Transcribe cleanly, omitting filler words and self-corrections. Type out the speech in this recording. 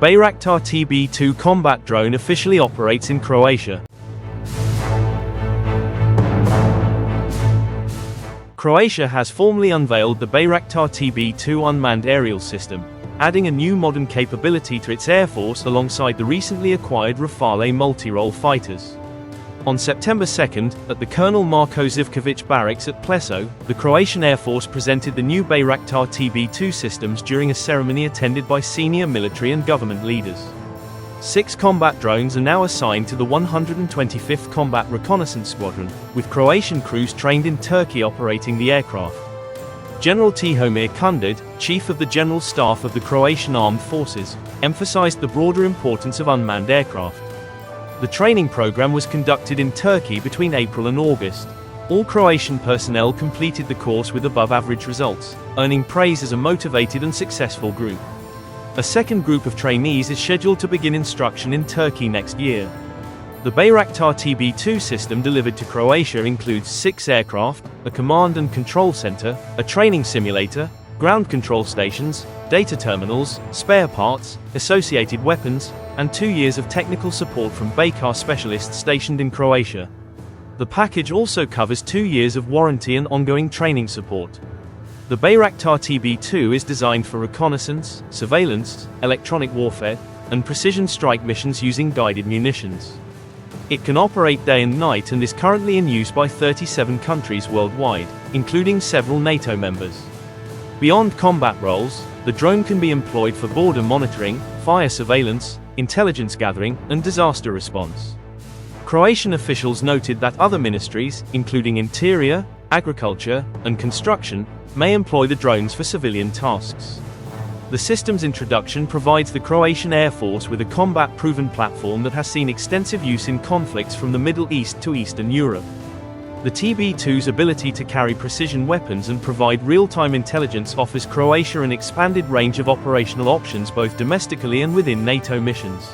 Bayraktar TB2 combat drone officially operates in Croatia. Croatia has formally unveiled the Bayraktar TB2 unmanned aerial system, adding a new modern capability to its air force alongside the recently acquired Rafale multirole fighters. On September 2nd, at the Colonel Marko Zivkovic barracks at Pleso, the Croatian Air Force presented the new Bayraktar TB2 systems during a ceremony attended by senior military and government leaders. 6 combat drones are now assigned to the 125th Combat Reconnaissance Squadron, with Croatian crews trained in Turkey operating the aircraft. General Tihomir Kundid, Chief of the General Staff of the Croatian Armed Forces, emphasized the broader importance of unmanned aircraft. The training program was conducted in Turkey between April and August. All Croatian personnel completed the course with above-average results, earning praise as a motivated and successful group. A second group of trainees is scheduled to begin instruction in Turkey next year. The Bayraktar TB2 system delivered to Croatia includes 6 aircraft, a command and control center, a training simulator, ground control stations, data terminals, spare parts, associated weapons, and 2 years of technical support from Bayraktar specialists stationed in Croatia. The package also covers 2 years of warranty and ongoing training support. The Bayraktar TB2 is designed for reconnaissance, surveillance, electronic warfare, and precision strike missions using guided munitions. It can operate day and night and is currently in use by 37 countries worldwide, including several NATO members. Beyond combat roles, the drone can be employed for border monitoring, fire surveillance, intelligence gathering, and disaster response. Croatian officials noted that other ministries, including Interior, Agriculture, and Construction, may employ the drones for civilian tasks. The system's introduction provides the Croatian Air Force with a combat-proven platform that has seen extensive use in conflicts from the Middle East to Eastern Europe. The TB2's ability to carry precision weapons and provide real-time intelligence offers Croatia an expanded range of operational options both domestically and within NATO missions.